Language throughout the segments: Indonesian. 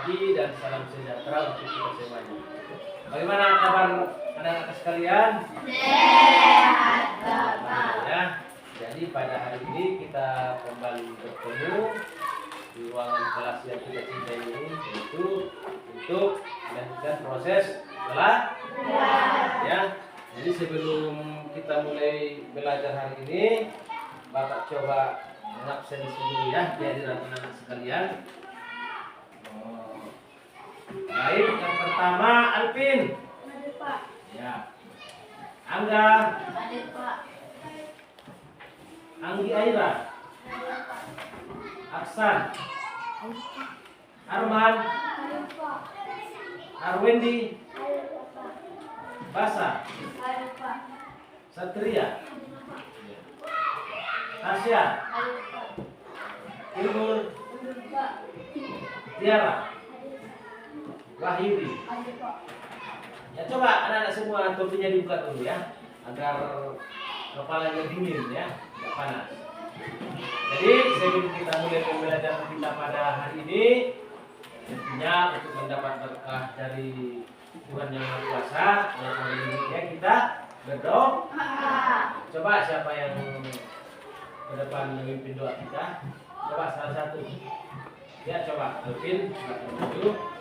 pagi dan salam sejahtera untuk kita semuanya. Bagaimana kabar anak-anak sekalian? Sehat, Bapak. Ya. Jadi pada hari ini kita kembali bertemu di ruangan kelas yang kita cintai ini, yaitu untuk melanjutkan proses belajar. Ya. Jadi sebelum kita mulai belajar hari ini, Bapak coba mengabsen dulu ya, kehadiran anak-anak sekalian. Baik, yang pertama Alvin. Ada, Pak. Ya. Angga. Ada, Pak. Anggi Aira. Ada, Pak. Aksan. Arman. Ada, Pak. Arwendi. Ada, Pak. Basa. Ada, Pak. Satria. Tasya. Ada, Pak. Ilmur. Ada, Pak. Tiara. Wahyudi. Ada, Pak. Ya, coba anak-anak semua topinya dibuka dulu ya, agar kepalanya dingin ya, tidak panas. Jadi sebelum kita mulai pembelajaran kita pada hari ini, tentunya untuk mendapat berkah dari Tuhan Yang Maha Kuasa, yang melindungi ya, kita berdoa. Coba siapa yang ke depan memimpin doa kita? Coba salah satu. Ya, coba Alvin, dulu.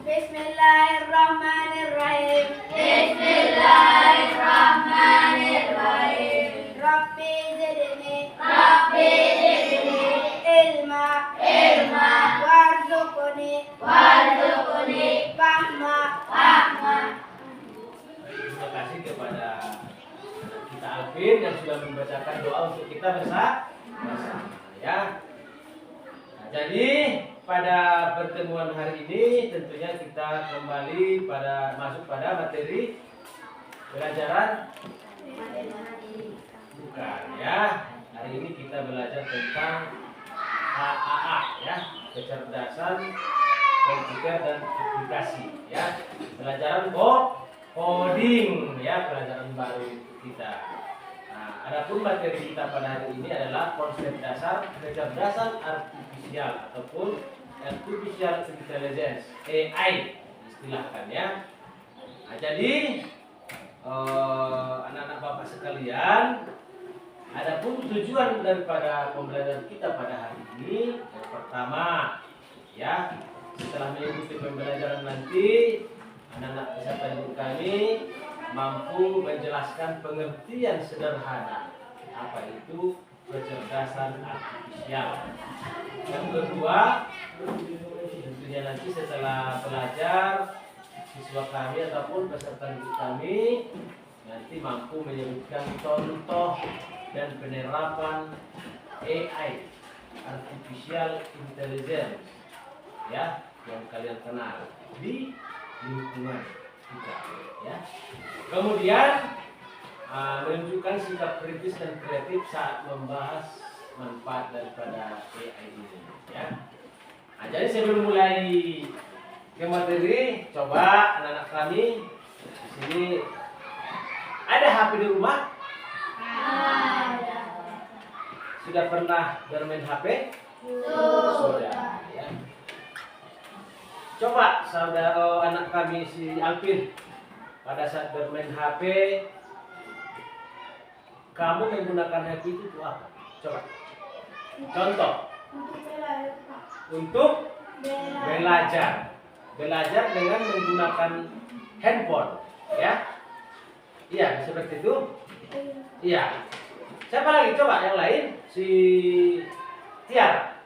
Bismillahirrahmanirrahim. Bismillahirrahmanirrahim. Rabbi zidni ilma warzuqni fahma. Terima kasih kepada kita Alvin yang sudah membacakan doa untuk kita bersama ya. Nah, jadi pada pertemuan hari ini tentunya kita kembali masuk pada materi pelajaran bukan ya. Hari ini kita belajar tentang HAA ya, kecerdasan komputer dan aplikasi ya. Pelajaran coding ya, pelajaran baru kita. Nah, adapun materi kita pada hari ini adalah konsep dasar kecerdasan artifisial ataupun artificial intelligence, AI istilahkan ya. Nah, jadi anak-anak Bapak sekalian, adapun tujuan daripada pembelajaran kita pada hari ini, yang pertama ya, setelah mengikuti pembelajaran nanti, anak-anak peserta didik kami mampu menjelaskan pengertian sederhana apa itu kecerdasan artifisial. Yang kedua, tentunya nanti setelah belajar, siswa kami ataupun peserta didik kami nanti mampu menyebutkan contoh dan penerapan AI, artificial intelligence ya, yang kalian kenal di lingkungan kita ya. Kemudian menunjukkan sikap kritis dan kreatif saat membahas manfaat daripada AI ini ya. Nah, jadi sebelum mulai ke materi, coba anak-anak kami di sini ada HP di rumah? Ada. Sudah pernah bermain HP? Sudah ya. Coba saudara anak kami si Alvin, pada saat bermain HP, kamu menggunakan HP itu untuk apa? Coba. Contoh. Untuk belajar. Belajar dengan menggunakan handphone, ya? Iya, seperti itu. Iya. Siapa lagi? Coba yang lain. Si Tiara.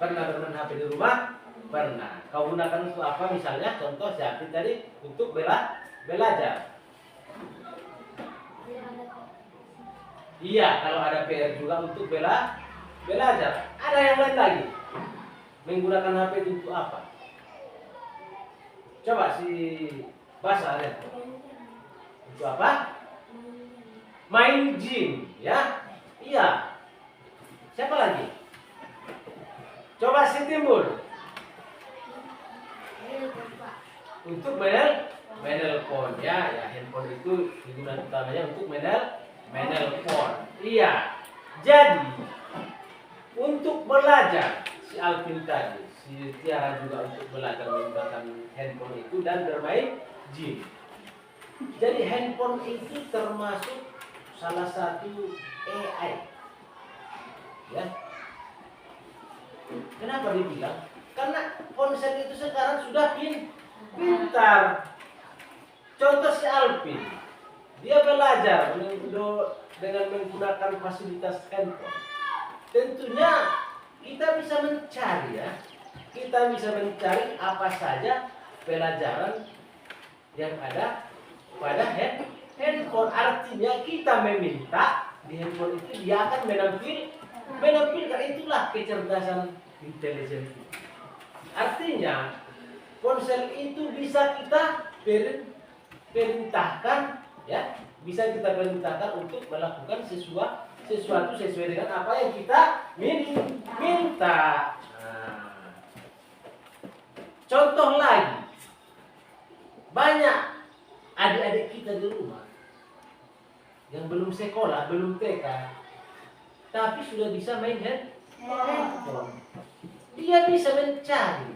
Pernah bermain HP di rumah? Pernah. Kau gunakan untuk apa? Misalnya contoh si Alvin tadi untuk belajar. Iya, kalau ada PR juga untuk belajar. Ada yang lain lagi. Menggunakan HP itu untuk apa? Coba si Basa lihat. Untuk apa? Main game, ya? Iya. Siapa lagi? Coba si Timbul. Untuk menelpon ya, handphone itu digunakan utamanya untuk menelpon. Iya. Jadi untuk belajar si Alvin tadi, si Tiara juga untuk belajar menggunakan handphone itu dan bermain game. Jadi handphone itu termasuk salah satu AI. Ya. Kenapa dibilang? Karena ponsel itu sekarang sudah pintar. Contoh si Alvin, dia belajar dengan menggunakan fasilitas handphone. Tentunya kita bisa mencari ya, kita bisa mencari apa saja pelajaran yang ada pada handphone. Artinya kita meminta di handphone itu dia akan menampilkan. Itulah kecerdasan intelijen. Artinya ponsel itu bisa kita perintahkan ya, bisa kita perintahkan untuk melakukan sesuatu sesuai dengan apa yang kita minta. Nah, contoh lagi, banyak adik-adik kita di rumah yang belum sekolah, belum TK, tapi sudah bisa main handphone. Dia bisa mencari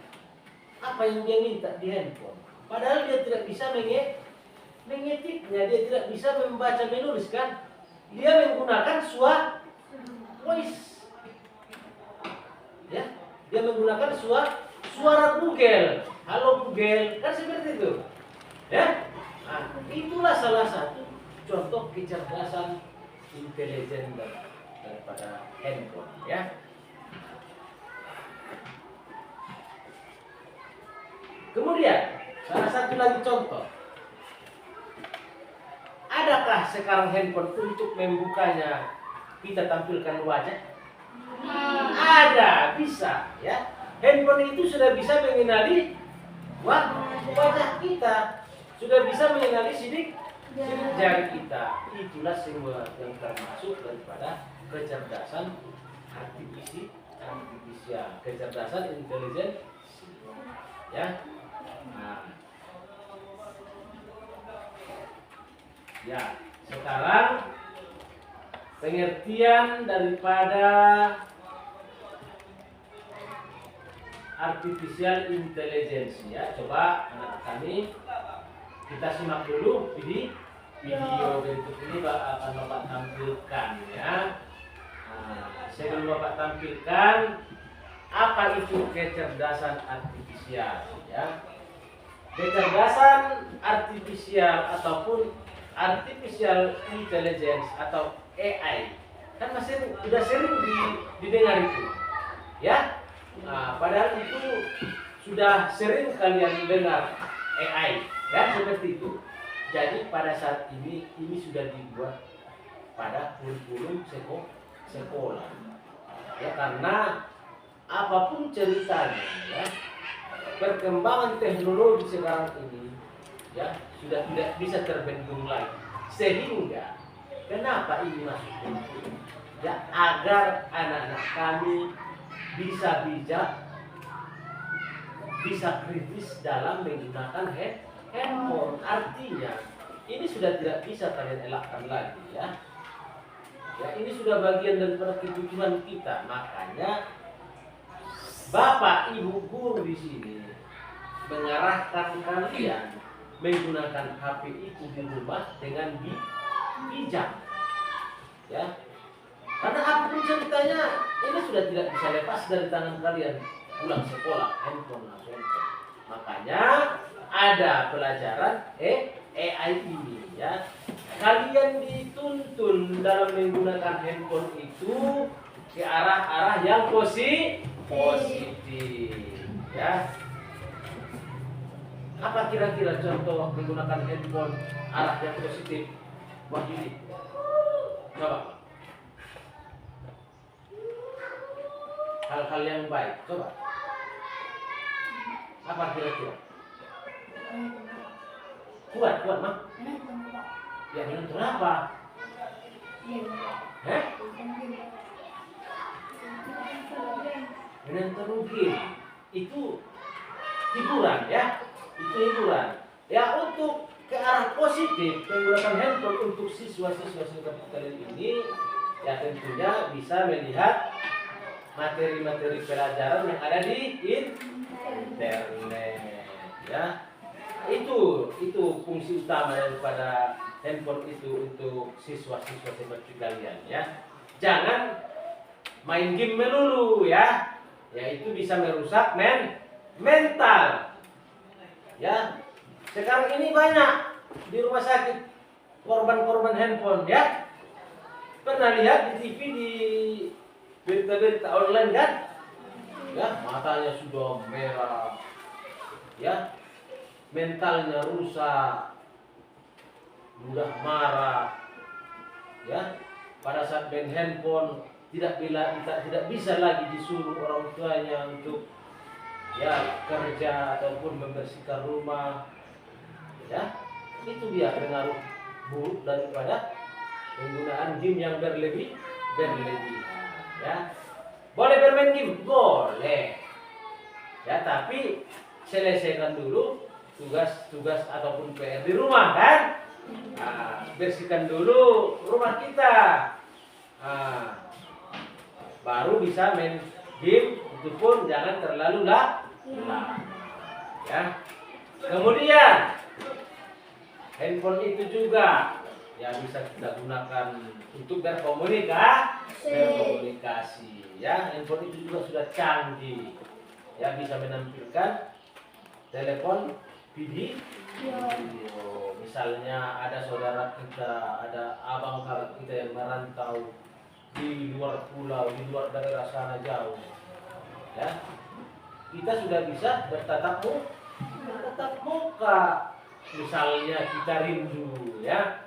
apa yang dia minta di handphone. Padahal dia tidak bisa mengetiknya, dia tidak bisa membaca menulis kan. Dia menggunakan voice. Ya, dia menggunakan suara Google. Halo Google, kan seperti itu. Ya. Nah, itulah salah satu contoh kecerdasan intelijen daripada handphone, ya. Kemudian, salah satu lagi contoh. Adakah sekarang handphone untuk membukanya kita tampilkan wajah? Ada, bisa, ya. Handphone itu sudah bisa mengenali wajah kita, sudah bisa mengenali sidik jari kita. Itulah semua yang termasuk daripada kecerdasan artifisial, kecerdasan intelijen, ya. Nah, ya, sekarang pengertian daripada artificial intelligence, ya. Coba anak kami kita simak dulu video berikut ini akan Bapak tampilkan, ya. Nah, sebelum Bapak tampilkan apa itu kecerdasan artifisial, ya. Kecerdasan artifisial ataupun artificial intelligence atau AI kan masih sudah sering didengar itu, ya. Nah, padahal itu sudah sering kalian dengar AI, ya, seperti itu. Jadi pada saat ini sudah dibuat pada kurikulum sekolah, ya, karena apapun ceritanya, ya, perkembangan teknologi sekarang ini, ya, sudah tidak bisa terbendung lagi. Sehingga kenapa ini masuk kurikulum? Ya, agar anak-anak kami bisa bijak, bisa kritis dalam menggunakan handphone. Artinya ini sudah tidak bisa kalian elakkan lagi, ya. Ya, ini sudah bagian daripada kebutuhan kita. Makanya Bapak Ibu guru di sini mengarahkan kalian menggunakan HP itu di rumah dengan bijak, ya. Karena apapun ceritanya ini sudah tidak bisa lepas dari tangan kalian pulang sekolah, handphone. Makanya ada pelajaran AI ini, ya. Kalian dituntun dalam menggunakan handphone itu ke arah-arah yang positif, ya. Apa kira-kira contoh menggunakan handphone arah yang positif? Wahyudi, coba. Hal-hal yang baik, coba. Apa kira-kira? Kuat, mah? Ya, menonton apa? Menonton game. Itu hiburan, ya. Itu hiburan. Ya, untuk ke arah positif menggunakan handphone untuk siswa-siswa seperti kalian ini, ya tentunya bisa melihat materi-materi pelajaran yang ada di internet, ya. Itu fungsi utama daripada handphone itu untuk siswa-siswa seperti kalian, ya. Jangan main game melulu, ya. Ya itu bisa merusak mental. Ya. Sekarang ini banyak di rumah sakit korban-korban handphone, ya. Pernah lihat di TV, di berita-berita online kan? Ya, matanya sudah merah. Ya. Mentalnya rusak. Mudah marah. Ya. Pada saat main handphone tidak bisa lagi disuruh orang tuanya untuk ya kerja ataupun membersihkan rumah, ya itu dia pengaruh buruk daripada penggunaan game yang berlebih, ya. Boleh bermain game, boleh, ya, tapi selesaikan dulu tugas ataupun PR di rumah, kan. Nah, bersihkan dulu rumah kita, nah, baru bisa main game. Itu pun jangan terlalu lama, ya. Kemudian handphone itu juga ya bisa kita gunakan untuk berkomunikasi, ya. Handphone itu juga sudah canggih, ya, bisa menampilkan telepon video. Misalnya ada saudara kita, ada abang kakak kita yang merantau di luar pulau, di luar daerah sana jauh, ya, kita sudah bisa bertatap muka. Misalnya kita rindu, ya,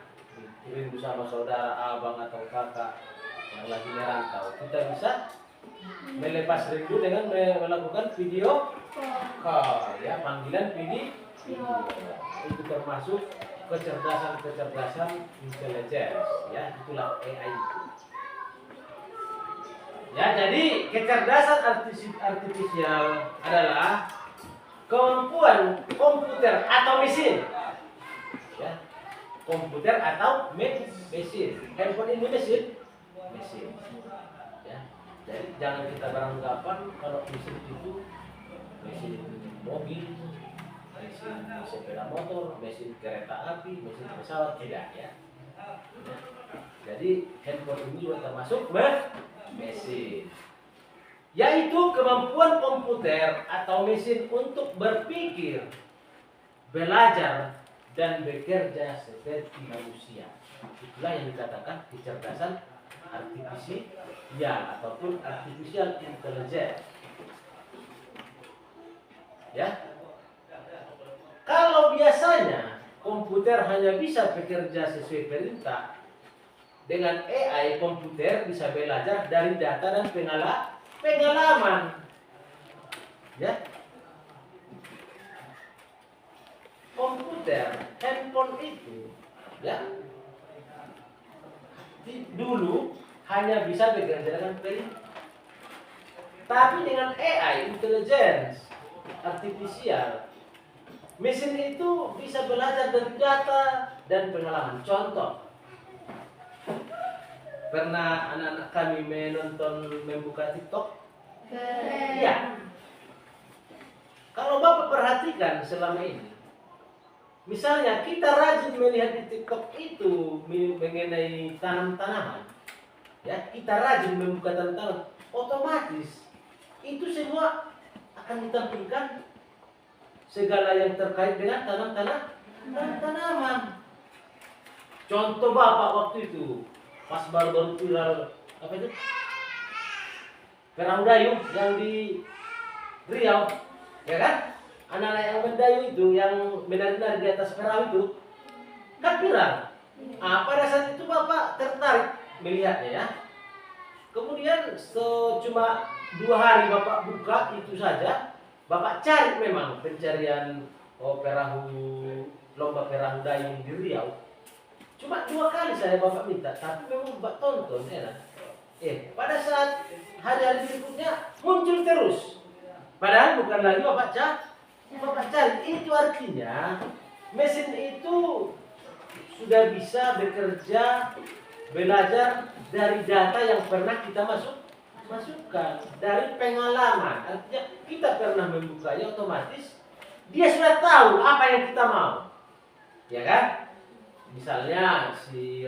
rindu sama saudara, abang atau kakak yang lagi merantau, kita bisa melepas rindu dengan melakukan video call, ya, panggilan video. Itu termasuk kecerdasan intelligence, ya, itulah AI itu. Ya, jadi kecerdasan artifisial adalah kemampuan komputer atau mesin, ya, komputer atau mesin. Handphone ini mesin, ya. Jadi jangan kita beranggapan kalau mesin itu mesin mobil, mesin sepeda motor, mesin kereta api, mesin pesawat, tidak, ya. Jadi handphone ini juga termasuk mesin, yaitu kemampuan komputer atau mesin untuk berpikir, belajar, dan bekerja seperti manusia. Itulah yang dikatakan kecerdasan artifisial ataupun artificial intelligence, ya. Kalau biasanya komputer hanya bisa bekerja sesuai perintah, dengan AI komputer bisa belajar dari data dan pengalaman, ya. Komputer, handphone itu, ya, dulu hanya bisa bekerja dengan perintah, tapi dengan AI intelligence artifisial, mesin itu bisa belajar dari data dan pengalaman. Contoh, pernah anak-anak kami membuka TikTok? Iya. Kalau Bapak perhatikan selama ini, misalnya kita rajin melihat di TikTok itu mengenai tanam-tanaman, ya, kita rajin membuka tanam-tanaman, otomatis itu semua akan ditampilkan segala yang terkait dengan tanaman. Contoh Bapak waktu itu pas baru-baru viral apa itu? Perahu dayung yang di Riau, ya kan? Anak-anak yang mendayu itu, yang menari-nari di atas perahu itu, kan viral. Pada saat itu Bapak tertarik melihatnya, ya. Kemudian cuma 2 hari Bapak buka itu saja, Bapak cari memang pencarian lomba perahu dayung di Riau. Cuma 2 kali saya Bapak minta, tapi memang Bapak tonton, ya. Pada saat hari-hari berikutnya muncul terus. Padahal bukan lagi Bapak cari. Itu artinya mesin itu sudah bisa bekerja, belajar dari data yang pernah kita masukkan dari pengalaman. Artinya kita pernah membukanya, otomatis dia sudah tahu apa yang kita mau, ya kan? Misalnya si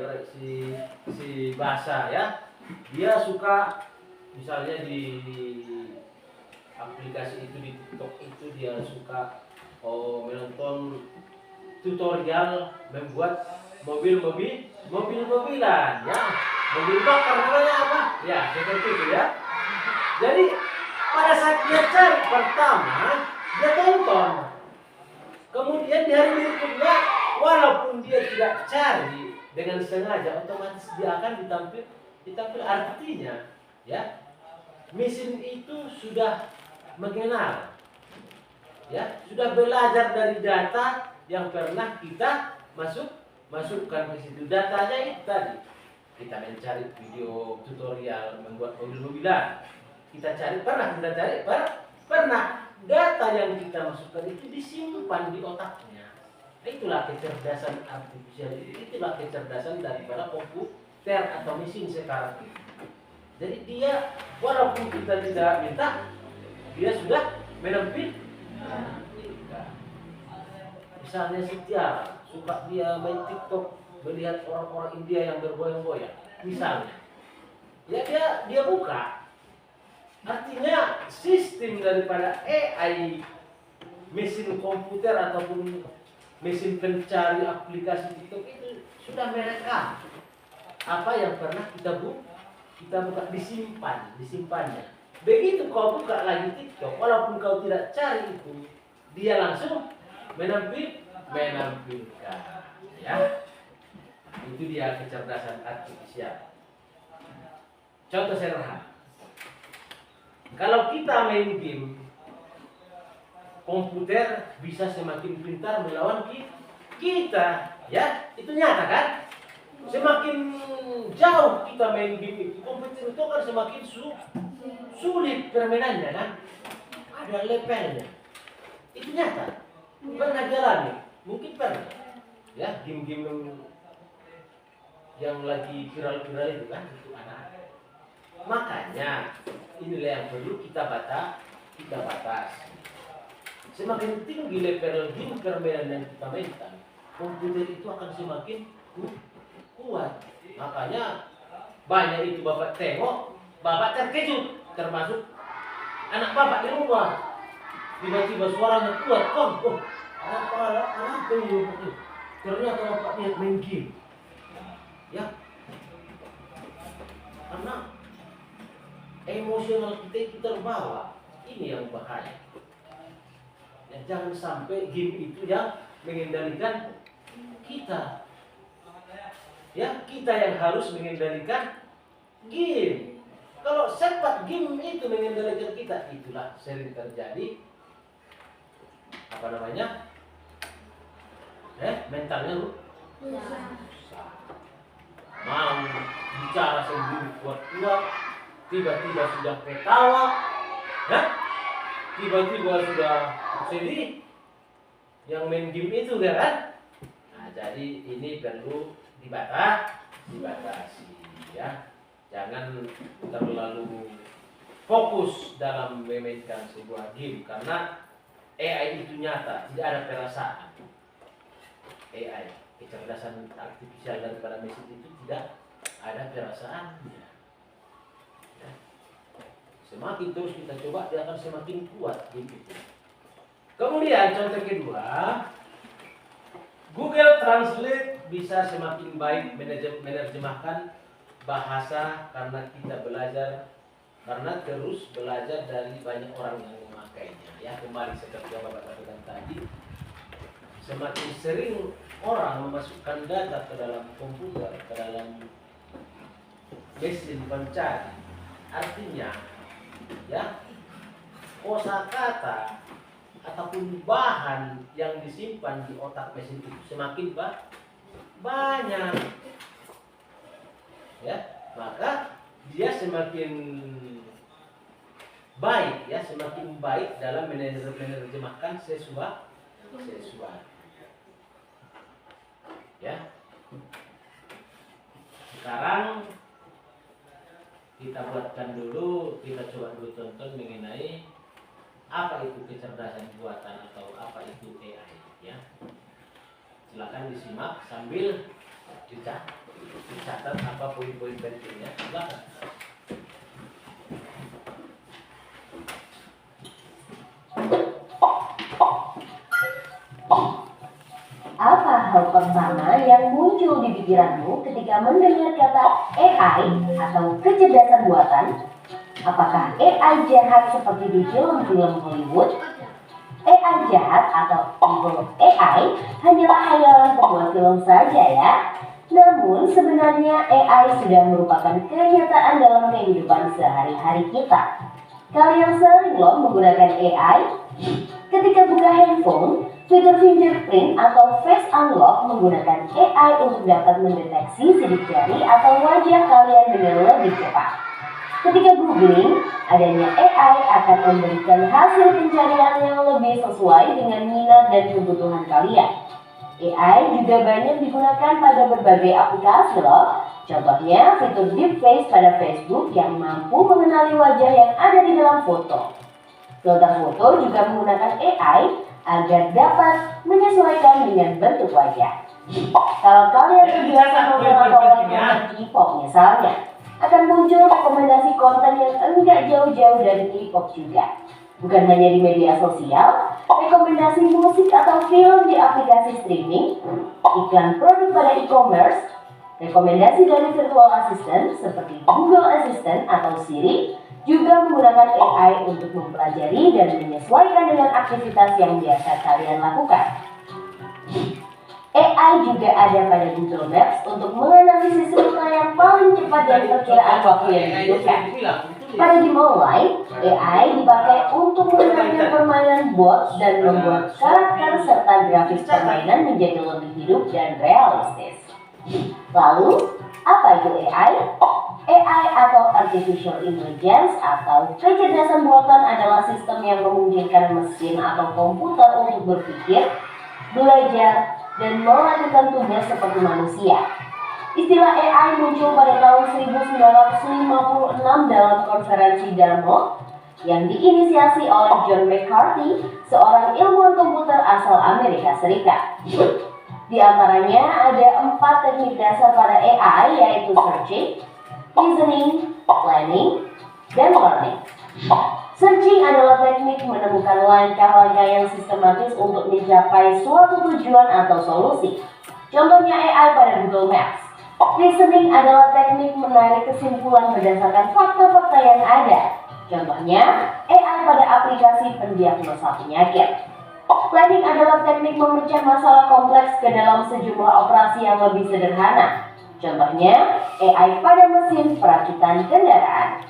Basa ya, dia suka misalnya di aplikasi itu, di TikTok itu dia suka menonton tutorial membuat mobil-mobilan ya, mobil bakar namanya apa ya, seperti itu ya. Jadi pada saat dia cari pertama, dia tonton, kemudian di hari berikutnya walaupun dia tidak cari dengan sengaja, otomatis dia akan ditampil artinya ya. Mesin itu sudah mengenal ya, sudah belajar dari data yang pernah kita masukkan ke situ. Datanya itu tadi, kita mencari video tutorial membuat mobil-mobilan, kita cari, pernah data yang kita masukkan itu disimpan di otaknya. Itulah kecerdasan artifisial, itulah kecerdasan daripada komputer atau mesin sekarang ini. Jadi dia walaupun kita tidak minta, dia sudah menampilkan. Misalnya Setia suka dia main TikTok, melihat orang-orang India yang bergoyang-goyang, misalnya, ya dia buka. Artinya sistem daripada AI, mesin komputer ataupun mesin pencari aplikasi TikTok itu sudah merekam apa yang pernah kita buka, disimpannya. Begitu kau buka lagi TikTok, walaupun kau tidak cari itu, dia langsung menampilkan ya. Itu dia kecerdasan artifisial. Contoh sederhana, kalau kita main game, komputer bisa semakin pintar melawan kita ya, itu nyata kan. Semakin jauh kita main game itu, komputer itu akan semakin sulit permainannya kan, ada levelnya. Itu nyata, pernah jalani, mungkin pernah ya, game-game yang lagi viral-viral itu kan, itu anak. Makanya inilah yang perlu kita batas. Semakin tinggi level game permainan yang kita mainkan, komputer itu akan semakin kuat. Makanya banyak itu bapak tengok, bapak terkejut, termasuk anak bapak di rumah. Tiba-tiba suaranya kuat, apa ini? Ternyata bapak lihat main game, ya. Karena emosional kita terbawa, ini yang bahaya. Ya, jangan sampai game itu yang mengendalikan kita. Ya, kita yang harus mengendalikan game. Kalau sempat game itu mengendalikan kita, itulah sering terjadi mentalnya rusak. Mau bicara sendiri kuat-kuat, tiba-tiba sudah ketawa, tiba-tiba sudah sedih. Yang main game itu kan? Nah, jadi ini perlu dibatasi ya. Jangan terlalu fokus dalam memainkan sebuah game, karena AI itu nyata, tidak ada perasaan. AI, kecerdasan artifisial daripada mesin itu tidak ada perasaannya. Ya. Semakin terus kita coba, dia akan semakin kuat game itu. Kemudian contoh kedua, Google Translate bisa semakin baik menerjemahkan bahasa karena terus belajar dari banyak orang yang memakainya. Ya, kembali seperti yang Bapak katakan tadi, semakin sering orang memasukkan data ke dalam komputer, ke dalam mesin pencari, artinya ya, kosakata ataupun bahan yang disimpan di otak mesin itu semakin banyak, ya, maka dia semakin baik, ya, semakin baik dalam menerjemahkan sesuatu. Ya, sekarang kita buatkan dulu, kita coba dulu tonton mengenai apa itu kecerdasan buatan atau apa itu AI ya. Silakan disimak sambil dicatat apa poin-poin pentingnya. Silakan. Apa hal pertama yang muncul di pikiranmu ketika mendengar kata AI atau kecerdasan buatan? Apakah AI jahat seperti di film-film Hollywood? AI jahat atau evil AI hanyalah khayalan pembuat film saja ya. Namun sebenarnya AI sudah merupakan kenyataan dalam kehidupan sehari-hari kita. Kalian sering loh menggunakan AI? Ketika buka handphone, fitur fingerprint atau face unlock menggunakan AI untuk dapat mendeteksi sidik jari atau wajah kalian dengan lebih cepat. Ketika googling, adanya AI akan memberikan hasil pencarian yang lebih sesuai dengan minat dan kebutuhan kalian. AI juga banyak digunakan pada berbagai aplikasi loh. Contohnya fitur deepfake pada Facebook yang mampu mengenali wajah yang ada di dalam foto. Filter foto juga menggunakan AI agar dapat menyesuaikan dengan bentuk wajah. Kalau kalian terbiasa menonton K-pop misalnya, akan muncul rekomendasi konten yang enggak jauh-jauh dari K-pop juga. Bukan hanya di media sosial, rekomendasi musik atau film di aplikasi streaming, iklan produk pada e-commerce, rekomendasi dari virtual assistant seperti Google Assistant atau Siri, juga menggunakan AI untuk mempelajari dan menyesuaikan dengan aktivitas yang biasa kalian lakukan. AI juga ada pada Google Maps untuk menganalisis rute yang paling cepat dan perkiraan waktu yang dibutuhkan. Pada game online, AI dipakai untuk mengenalkan permainan bot dan membuat karakter serta grafis permainan menjadi lebih hidup dan realistis. Lalu, apa itu AI? AI atau Artificial Intelligence atau kecerdasan buatan adalah sistem yang memungkinkan mesin atau komputer untuk berpikir, belajar, dan melakukan tugas seperti manusia. Istilah AI muncul pada tahun 1956 dalam konferensi Dartmouth yang diinisiasi oleh John McCarthy, seorang ilmuwan komputer asal Amerika Serikat. Di antaranya ada 4 teknik dasar pada AI, yaitu searching, reasoning, planning, dan learning. Searching adalah teknik menemukan langkah-langkah yang sistematis untuk mencapai suatu tujuan atau solusi. Contohnya AI pada Google Maps. Reasoning adalah teknik menarik kesimpulan berdasarkan fakta-fakta yang ada. Contohnya AI pada aplikasi pendiagnosa penyakit. Planning adalah teknik memecah masalah kompleks ke dalam sejumlah operasi yang lebih sederhana. Contohnya AI pada mesin perakitan kendaraan.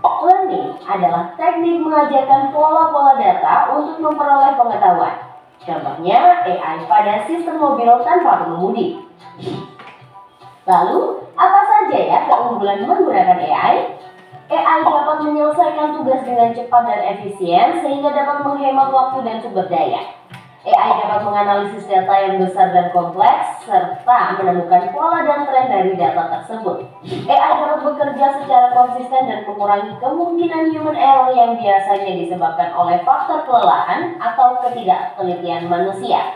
Learning adalah teknik mengajarkan pola-pola data untuk memperoleh pengetahuan. Contohnya AI pada sistem mobil tanpa pengemudi. Lalu, apa saja ya keunggulan menggunakan AI? AI dapat menyelesaikan tugas dengan cepat dan efisien sehingga dapat menghemat waktu dan sumber daya. AI dapat menganalisis data yang besar dan kompleks serta menemukan pola dan tren dari data tersebut. AI dapat bekerja secara konsisten dan mengurangi kemungkinan human error yang biasanya disebabkan oleh faktor kelelahan atau ketidaktelitian manusia.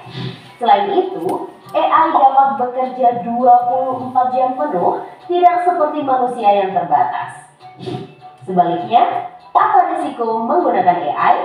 Selain itu, AI dapat bekerja 24 jam penuh, tidak seperti manusia yang terbatas. Sebaliknya, apa risiko menggunakan AI?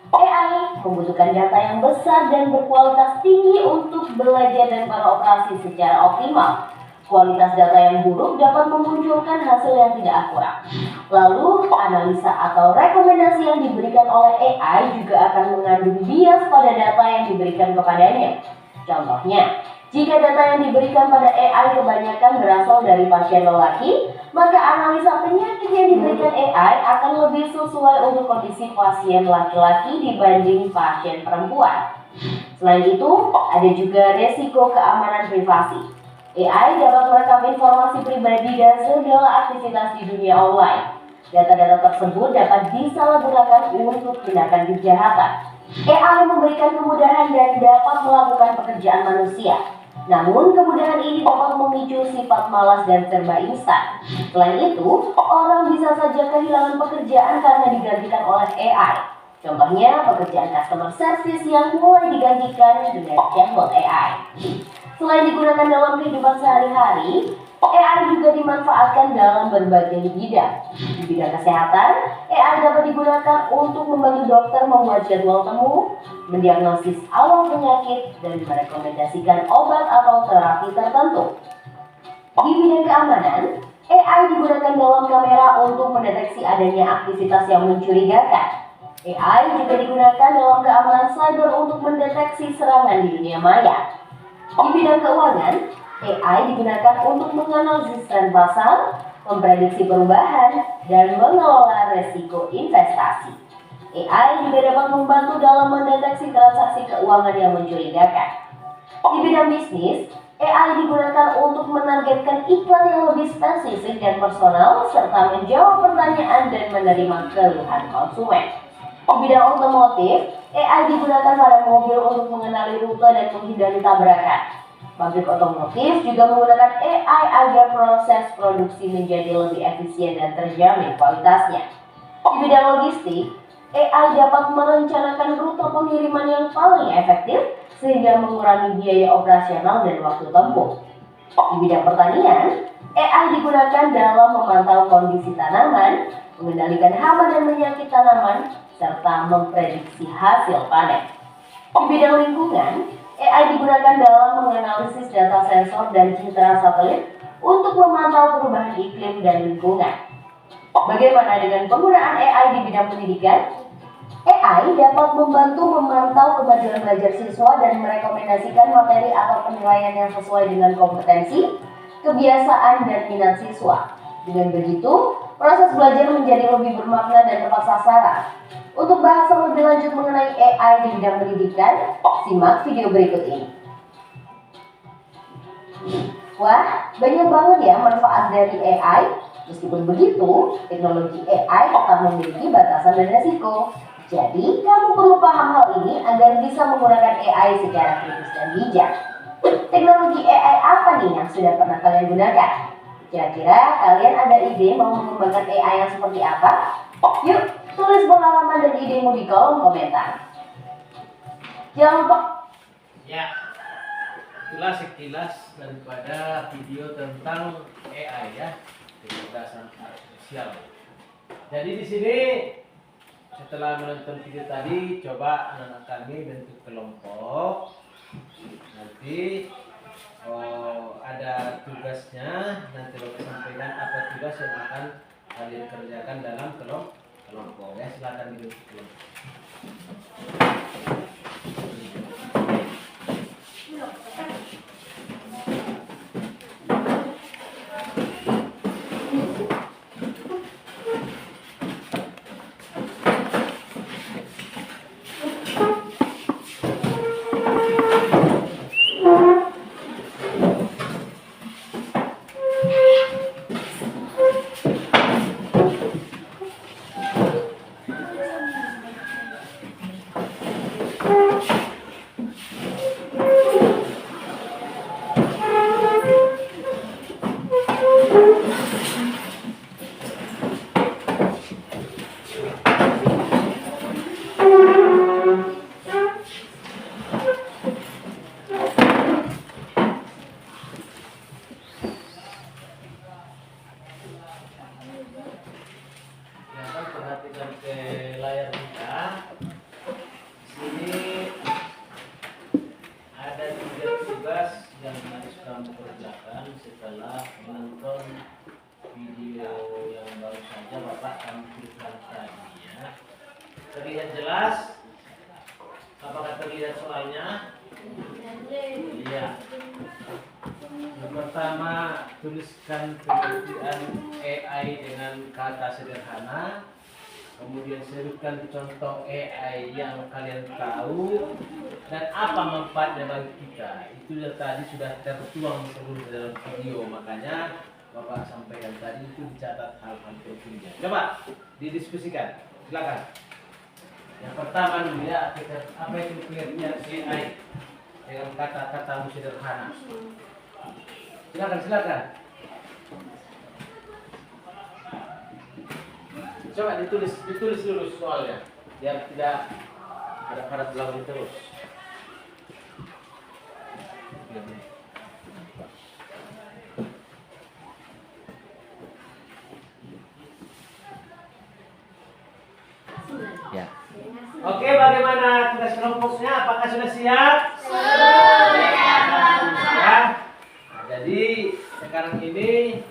AI membutuhkan data yang besar dan berkualitas tinggi untuk belajar dan beroperasi secara optimal. Kualitas data yang buruk dapat memunculkan hasil yang tidak akurat. Lalu, analisa atau rekomendasi yang diberikan oleh AI juga akan mengandung bias pada data yang diberikan kepadanya. Contohnya, jika data yang diberikan pada AI kebanyakan berasal dari pasien lelaki, maka analisa penyakit yang diberikan AI akan lebih sesuai untuk kondisi pasien laki-laki dibanding pasien perempuan. Selain itu, ada juga resiko keamanan privasi. AI dapat merekam informasi pribadi dan segala aktivitas di dunia online. Data-data tersebut dapat disalahgunakan untuk tindakan kejahatan. AI memberikan kemudahan dan dapat melakukan pekerjaan manusia. Namun, kemudahan ini dapat memicu sifat malas dan serba instan. Selain itu, orang bisa saja kehilangan pekerjaan karena digantikan oleh AI. Contohnya, pekerjaan customer service yang mulai digantikan dengan chatbot AI. Selain digunakan dalam kehidupan sehari-hari, AI juga dimanfaatkan dalam berbagai bidang. Di bidang kesehatan, AI dapat digunakan untuk membantu dokter membuat jadwal temu, mendiagnosis awal penyakit, dan merekomendasikan obat atau terapi tertentu. Di bidang keamanan, AI digunakan dalam kamera untuk mendeteksi adanya aktivitas yang mencurigakan. AI juga digunakan dalam keamanan cyber untuk mendeteksi serangan di dunia maya. Di bidang keuangan, AI digunakan untuk menganalisis tren pasar, memprediksi perubahan, dan mengelola resiko investasi. AI juga dapat membantu dalam mendeteksi transaksi keuangan yang mencurigakan. Di bidang bisnis, AI digunakan untuk menargetkan iklan yang lebih spesifik dan personal, serta menjawab pertanyaan dan menerima keluhan konsumen. Di bidang otomotif, AI digunakan pada mobil untuk mengenali rute dan menghindari tabrakan. Pabrik otomotif juga menggunakan AI agar proses produksi menjadi lebih efisien dan terjamin kualitasnya. Di bidang logistik, AI dapat merencanakan rute pengiriman yang paling efektif sehingga mengurangi biaya operasional dan waktu tempuh. Di bidang pertanian, AI digunakan dalam memantau kondisi tanaman, mengendalikan hama dan penyakit tanaman, serta memprediksi hasil panen. Di bidang lingkungan, AI digunakan dalam menganalisis data sensor dan citra satelit untuk memantau perubahan iklim dan lingkungan. Bagaimana dengan penggunaan AI di bidang pendidikan? AI dapat membantu memantau kemajuan belajar siswa dan merekomendasikan materi atau penilaian yang sesuai dengan kompetensi, kebiasaan, dan minat siswa. Dengan begitu, proses belajar menjadi lebih bermakna dan tepat sasaran. Untuk bahasan lebih lanjut mengenai AI di bidang pendidikan, simak video berikut ini. Wah, banyak banget ya manfaat dari AI. Meskipun begitu, teknologi AI tetap memiliki batasan dan resiko. Jadi, kamu perlu paham hal ini agar bisa menggunakan AI secara kritis dan bijak. Teknologi AI apa nih yang sudah pernah kalian gunakan? Kira-kira kalian ada ide mau mengembangkan AI yang seperti apa? Yuk, tulis pengalaman dan idemu di kolom komentar. Jangan lupa. Ya, itulah sekilas daripada video tentang AI ya, kecerdasan artifisial. Jadi di sini setelah menonton video tadi, coba anak-anak kami bentuk kelompok. Nanti ada tugasnya, nanti Bapak sampaikan apa tugas yang akan kalian kerjakan dalam kelompok ya. Silakan dibentuk kelompok. Perhatikan ke layar kita. Sini ada 3 tugas yang harus kamu kerjakan setelah menonton video yang baru saja Bapak tampilkan tadi ya. Terlihat jelas? Apakah terlihat soalnya? Iya. Yang pertama, tuliskan pengertian AI dengan kata sederhana. Kemudian sebutkan contoh AI yang kalian tahu dan apa manfaatnya bagi kita. Itu yang tadi sudah tertuang seluruh dalam video, makanya Bapak sampaikan tadi itu dicatat hal-hal pentingnya. Coba didiskusikan, silakan. Yang pertama dulu ya, apa itu pengertian AI? dengan kata-kata sederhana. Silakan. Coba ditulis dulu soalnya, biar tidak ada padat belakang terus. Ya. Oke, bagaimana tugas kelompoknya? Apakah sudah siap? Ya. Nah, jadi sekarang ini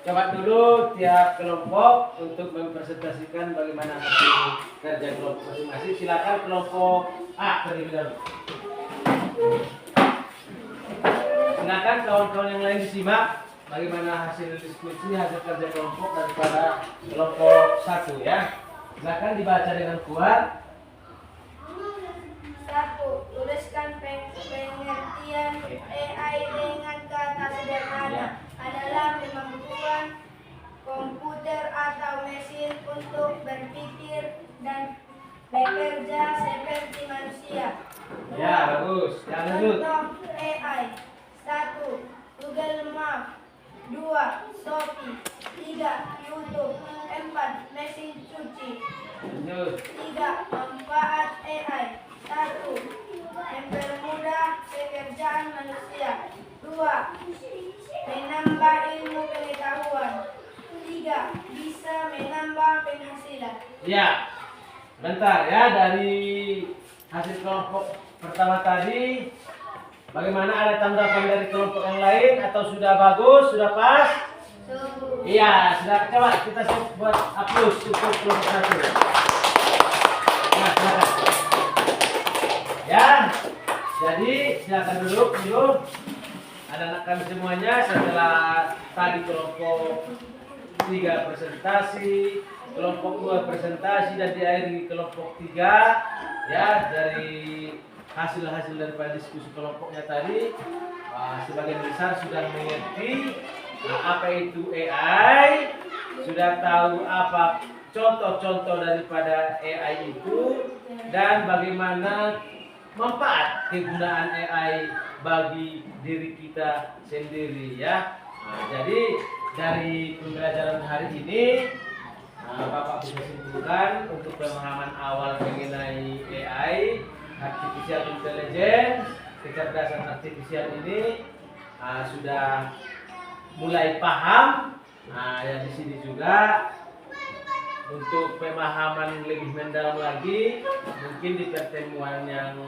coba dulu tiap kelompok untuk mempresentasikan bagaimana hasil kerja kelompok masing-masing. Silakan kelompok A terlebih dahulu. Silakan kawan-kawan yang lain disimak bagaimana hasil diskusi, hasil kerja kelompok daripada kelompok 1 ya. Silakan dibaca dengan kuat. 1. Tuliskan pengertian AI dengan kata sederhana adalah kemampuan komputer atau mesin untuk berpikir dan bekerja seperti manusia. Ya, bagus. Jangan lanjut. Contoh AI. 1. Google Map. 2. Shopee. 3. YouTube. 4. Mesin cuci. Lanjut. 3. Manfaat AI. 1. Mempermudah pekerjaan manusia. 2. Menambah ilmu pengetahuan. 3. Bisa menambah penghasilan. Ya. Bentar ya, dari hasil kelompok pertama tadi bagaimana, ada tanggapan dari kelompok yang lain atau sudah bagus, sudah pas? Iya, sudah. Coba kita buat hapus untuk kelompok 1. Nah, silakan. Ya, jadi silakan duduk dulu. Anak-anak kami semuanya, setelah tadi kelompok 3 presentasi, kelompok 2 presentasi, dan diakhiri kelompok 3 ya, dari hasil-hasil daripada diskusi kelompoknya tadi, sebagian besar sudah mengerti apa itu AI, sudah tahu apa contoh-contoh daripada AI itu, dan bagaimana manfaat kegunaan AI bagi diri kita sendiri ya. Jadi dari pembelajaran hari ini Bapak bisa simpulkan untuk pemahaman awal mengenai AI, artificial intelligence, kecerdasan artifisial ini sudah mulai paham. Yang di sini juga untuk pemahaman lebih mendalam lagi, mungkin di pertemuan yang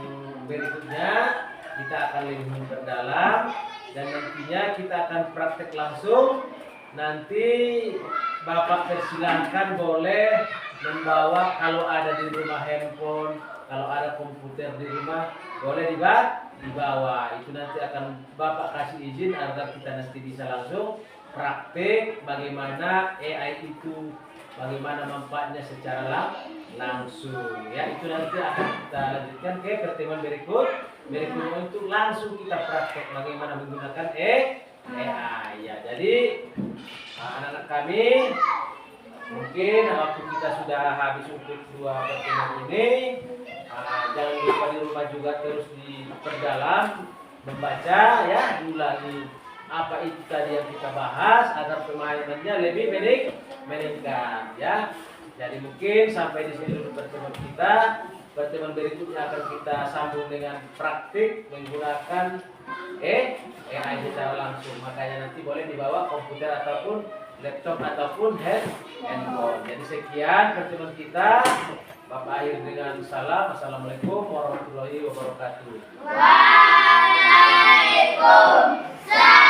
berikutnya kita akan lebih memperdalam, dan nantinya kita akan praktek langsung. Nanti Bapak persilahkan boleh membawa, kalau ada di rumah handphone, kalau ada komputer di rumah, boleh dibawa. Itu nanti akan Bapak kasih izin agar kita nanti bisa langsung praktek bagaimana AI itu, bagaimana manfaatnya secara langsung. Ya, itu nanti akan kita lanjutkan ke pertemuan berikutnya untuk langsung kita praktek bagaimana menggunakan AI. Ya, jadi anak-anak kami, mungkin waktu kita sudah habis untuk 2 pertemuan ini. Jangan lupa di rumah juga terus diperdalam, membaca ya, diulangi apa itu tadi yang kita bahas agar pemahamannya lebih meningkat ya. Jadi mungkin sampai di sini dulu pertemuan kita. Pertemuan berikutnya akan kita sambung dengan praktik menggunakan AI secara langsung. Makanya nanti boleh dibawa komputer ataupun laptop ataupun handphone. Jadi sekian pertemuan kita. Bapak akhir dengan salam. Assalamualaikum warahmatullahi wabarakatuh. Waalaikumsalam.